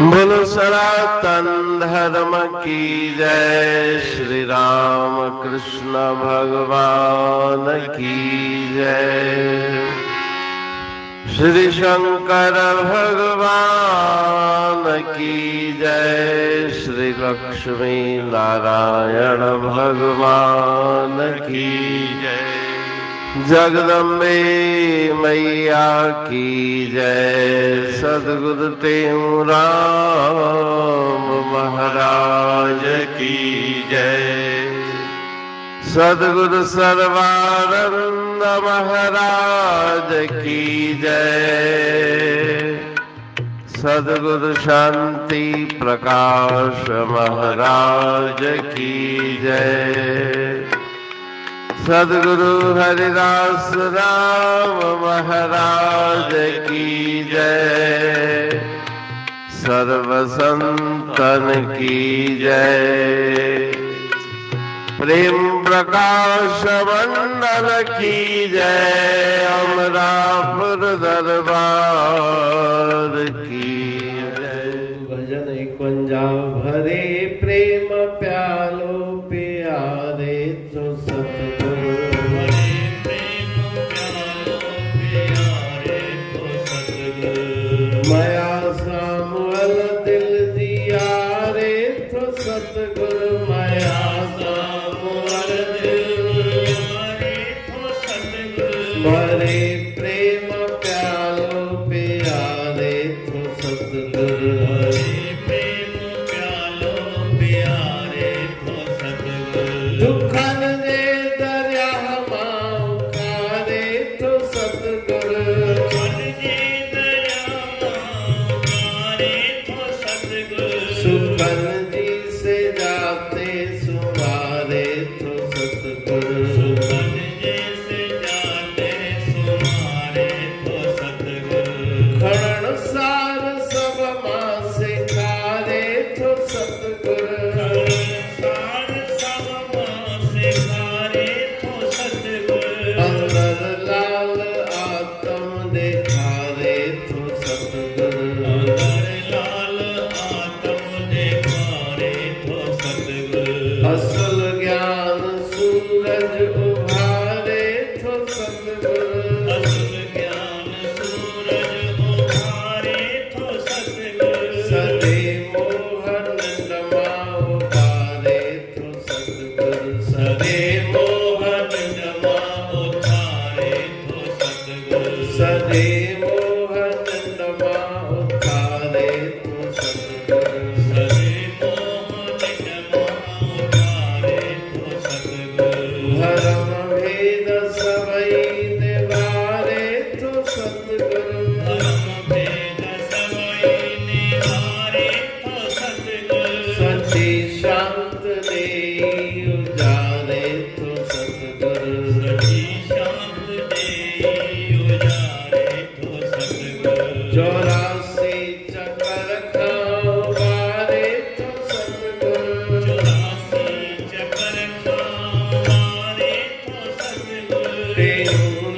बोलो सनातन धर्म की जय। श्री राम कृष्ण भगवान की जय। श्री शंकर भगवान की जय। श्री लक्ष्मी नारायण भगवान की जय। जगदम्बे मैया की जय। सद्गुरु टेऊराम महाराज की जय। सद्गुरु सर्वानंद महाराज की जय। सद्गुरु शांति प्रकाश महाराज की जय। सद्गुरु हरिदास राम महाराज की जय। सर्व संतन की जय। प्रेम प्रकाश मंडल की जय। अमरापुर दरबार की जय। भजन 51 भरे प्रेम प्यालो प्यारे तो सतगुरु। माया सामुअल दिल दिया रे तो सतगुरु। माया सामुअल दिल दिया रे तो सतगुरु। भरे प्रेम प्यालो प्यारे तो सतगुरु। भरे प्रेम प्यालो प्यारे तो सतगुरु। दुखन दे दरिया माऊ कारे तो सतगुरु। सुखन जी से जाते सुमारे तो सतगुरु। सुखन जी से जाते सुमारे तो सतगुरु। खरण सार सब माँ से खारे तो सतगुरु। खरण सार सब माँ से खारे तो सतगुरु। अंदर लाल आत्म देखारे तो सतगुरु। असल ज्ञान सूरज उभारे तो सतगुरु। असल ज्ञान सूरज उभारे तो सतगुरु। सदे मोहन नमा उभारे तो सतगुरु। सदे मोहन नमा उभारे तो सतगुरु। सदे मोहन नमा उभारे तो सतगुरु। धर्म भेद सबई निवारे तो सतगुरु। धर्म भेद सबई निवारे तो सतगुरु। सच्ची शांत देई उजारे तो सतगुरु। सच्ची शांत देई उजारे तो सतगुरु। 84 चक्कर खाओ बारे तो सतगुरु। 84 चक्कर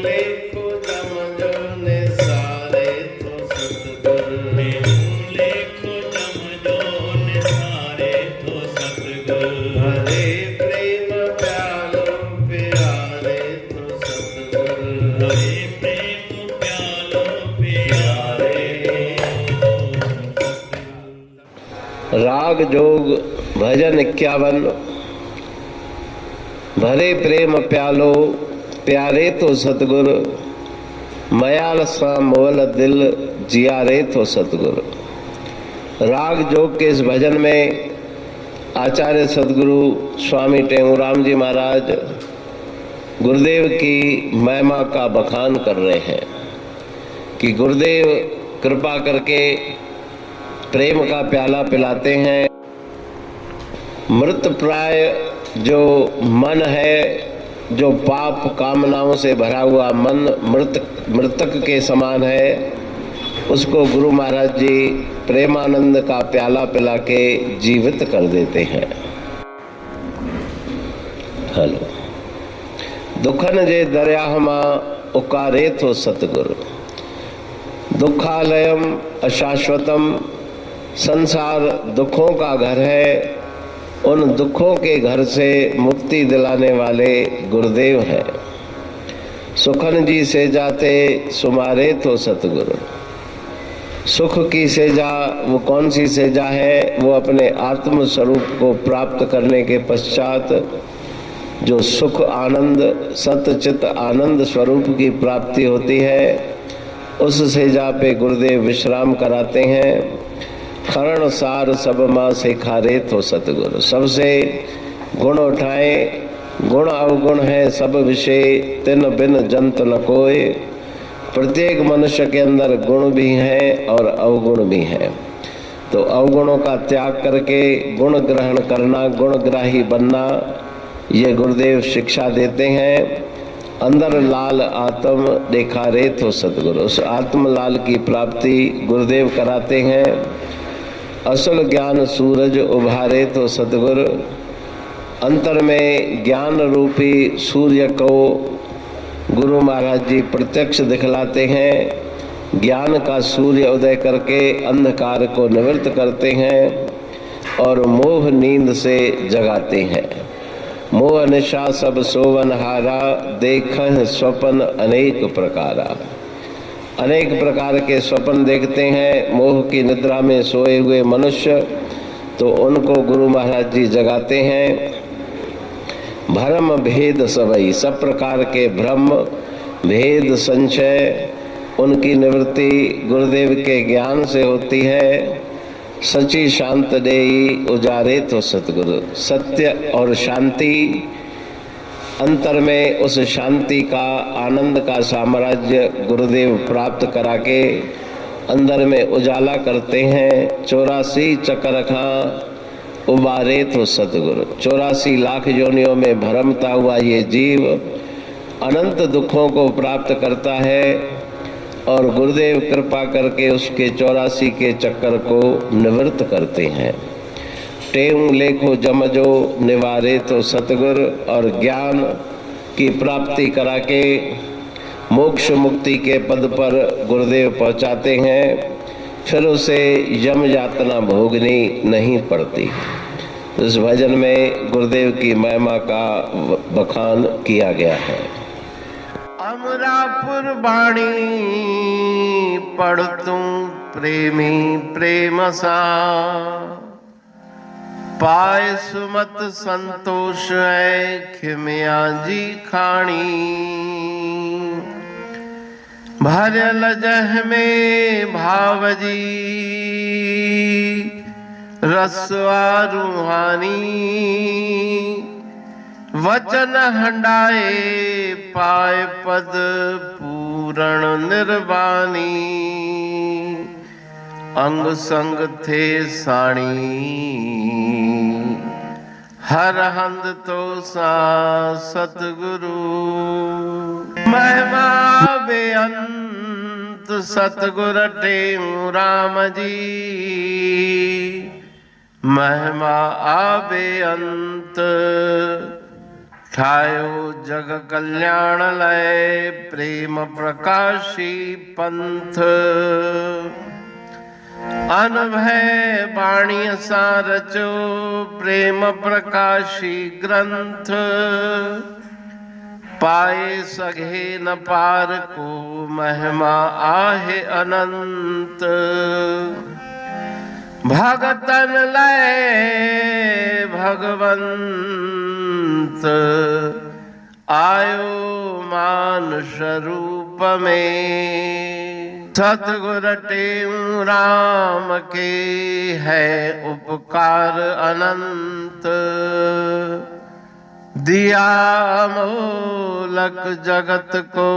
लेखो जम जो निसारे तो सतगुरु। लेखो जम जो निसारे तो सतगुरु। भरे प्रेम प्यालो प्यारे तो सतगुरु। भरे प्रेम प्यालो प्यारे। राग जोग भजन 51। भरे प्रेम प्यालो प्यारे तो सतगुरु। मयाल सा मोल दिल जिया रे तो सतगुरु। राग जोग के इस भजन में आचार्य सदगुरु स्वामी टेऊराम जी महाराज गुरुदेव की महिमा का बखान कर रहे हैं कि गुरुदेव कृपा करके प्रेम का प्याला पिलाते हैं। मृत प्राय जो मन है, जो पाप कामनाओं से भरा हुआ मन मृतक के समान है, उसको गुरु महाराज जी प्रेमानंद का प्याला पिला के जीवित कर देते हैं। हेलो। दुखन जे दरिया मां उकारे तो सतगुरु। दुखालयम अशाश्वतम संसार दुखों का घर है, उन दुखों के घर से मुक्ति दिलाने वाले गुरुदेव हैं। सुखन जी से जाते सुमारे तो सतगुरु। सुख की सेजा वो कौन सी सेजा है? वो अपने आत्म स्वरूप को प्राप्त करने के पश्चात जो सुख आनंद सतचित आनंद स्वरूप की प्राप्ति होती है, उस सेजा पे गुरुदेव विश्राम कराते हैं। खरण सार सब माँ से खारे तो सतगुरु। सबसे गुण उठाए, गुण अवगुण है सब विषय, तिन बिन जंत न कोय। प्रत्येक मनुष्य के अंदर गुण भी हैं और अवगुण भी हैं, तो अवगुणों का त्याग करके गुण ग्रहण करना, गुणग्राही बनना, ये गुरुदेव शिक्षा देते हैं। अंदर लाल आत्म देखारे तो सतगुरु। उस आत्म लाल की प्राप्ति गुरुदेव कराते हैं। असल ज्ञान सूरज उभारे तो सतगुरु। अंतर में ज्ञान रूपी सूर्य को गुरु महाराज जी प्रत्यक्ष दिखलाते हैं। ज्ञान का सूर्य उदय करके अंधकार को निवृत्त करते हैं और मोह नींद से जगाते हैं। मोह निशा सब सोवन हारा, देखह स्वप्न अनेक प्रकारा। अनेक प्रकार के स्वप्न देखते हैं मोह की निद्रा में सोए हुए मनुष्य, तो उनको गुरु महाराज जी जगाते हैं। भ्रम भेद सबई, सब प्रकार के भ्रम भेद संशय उनकी निवृत्ति गुरुदेव के ज्ञान से होती है। सची शांत देई उजारे तो सतगुरु। सत्य और शांति, अंतर में उस शांति का आनंद का साम्राज्य गुरुदेव प्राप्त करा के अंदर में उजाला करते हैं। 84 चक्कर खां उबारे तो सतगुरु। 84 लाख योनियों में भरमता हुआ ये जीव अनंत दुखों को प्राप्त करता है और गुरुदेव कृपा करके उसके 84 के चक्कर को निवृत्त करते हैं। टेऊ लेखो जमजो निवारे तो सतगुरु। और ज्ञान की प्राप्ति करा के मोक्ष मुक्ति के पद पर गुरुदेव पहुंचाते हैं। फिर उसे यम यातना भोगनी नहीं पड़ती। इस भजन में गुरुदेव की महिमा का बखान किया गया है। अमरापुर बाणी पढ़तूं प्रेमी प्रेम सा, पाए सुमत संतोष है खिमिया जी खाणी। भरल जह में भावजी रसवा रूहानी। वचन हंडाए पाए पद पूरण निर्वाणी। अंग संग थे साणी हर हंद तो सा सतगुरु। महिमा बेअंत सतगुर टेऊ राम जी। महिमा आबे अंत ठायो जग कल्याण लय। प्रेम प्रकाशी पंथ अनभय बाणी सा रचो। प्रेम प्रकाशी ग्रंथ पाए सघे न पार को। महिमा आहे अनंत भगतन लय भगवंत। आयो मानुष रूप में। सतगुर टेऊ राम के है उपकार अनंत। दिया मोलक जगत को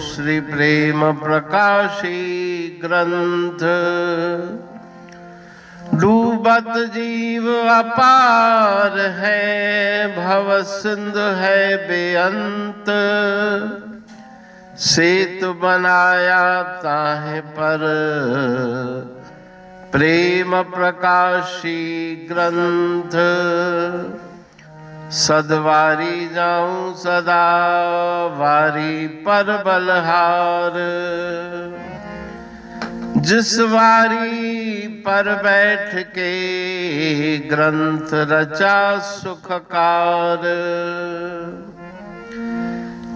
श्री प्रेम प्रकाशी ग्रंथ। डूबत जीव अपार है भव सिंधु है बेअंत। सेतु बनाया ताहे पर प्रेम प्रकाशी ग्रंथ। सदवारी जाऊं सदा वारी पर बलहार। जिस वारी पर बैठ के ग्रंथ रचा सुखकार,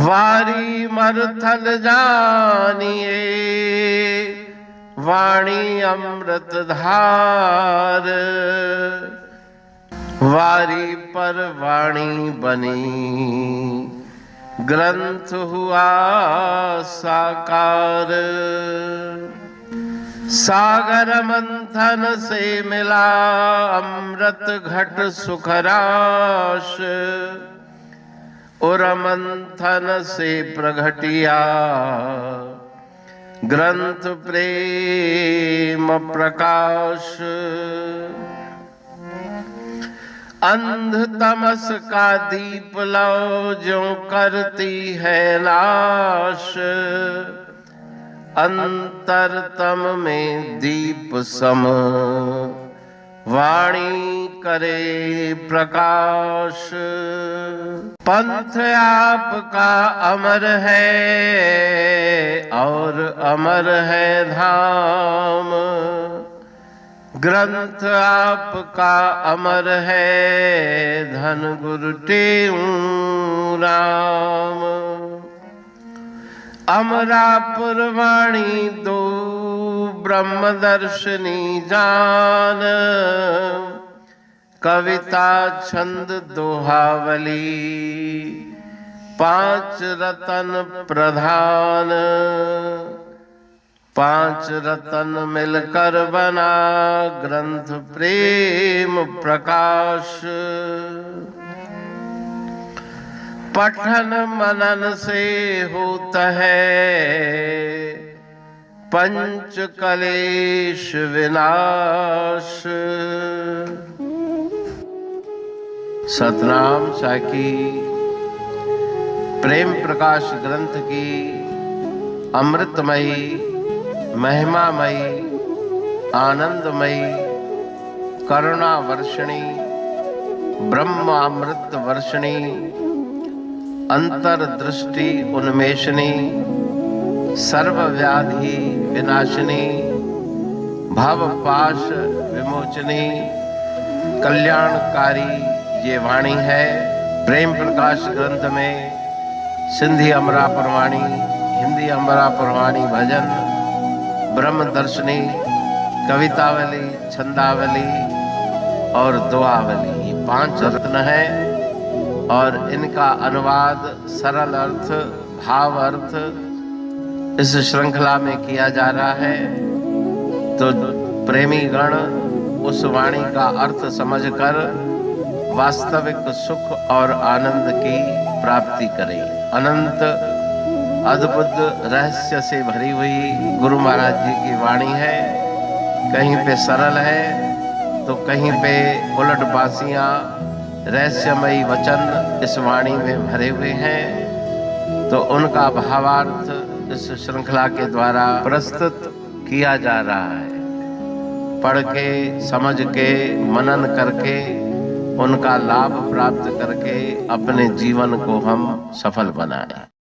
वारी मरथल जानिए वाणी अमृत धार। वारी पर वाणी बनी ग्रंथ हुआ साकार। सागर मंथन से मिला अमृत घट सुखराश, और मंथन से प्रगटिया ग्रंथ प्रेम प्रकाश। अंध तमस का दीप लो जो करती है नाश, अंतरतम में दीप सम वाणी करे प्रकाश। पंथ आपका अमर है और अमर है धाम, ग्रंथ आपका अमर है धन गुरु टेऊ राम। अमरापुर वाणी दो ब्रह्मदर्शनी जान, कविता छंद दोहावली पांच रतन प्रधान। पांच रतन मिलकर बना ग्रंथ प्रेम प्रकाश। पठन मनन से होता है पंच कलेश विनाश। सतनाम साखी प्रेम प्रकाश ग्रंथ की अमृतमयी महिमामयी आनंदमयी करुणा वर्षिणी ब्रह्मामृत वर्षिणी अंतरदृष्टि उन्मेषणी सर्वव्याधि विनाशिनी भवपाश विमोचनी कल्याणकारी ये वाणी है। प्रेम प्रकाश ग्रंथ में सिंधी अमरापुर वाणी, हिंदी अमरापुर वाणी भजन, ब्रह्म दर्शनी, कवितावली, छंदावली और दुआवली, ये पांच रत्न है और इनका अनुवाद सरल अर्थ भाव अर्थ इस श्रृंखला में किया जा रहा है। तो प्रेमी गण उस वाणी का अर्थ समझकर वास्तविक सुख और आनंद की प्राप्ति करें। अनंत अद्भुत रहस्य से भरी हुई गुरु महाराज जी की वाणी है। कहीं पे सरल है तो कहीं पे उलट बासियां रहस्यमयी वचन इस वाणी में भरे हुए हैं। तो उनका भावार्थ इस श्रृंखला के द्वारा प्रस्तुत किया जा रहा है। पढ़ के समझ के मनन करके उनका लाभ प्राप्त करके अपने जीवन को हम सफल बनाएं।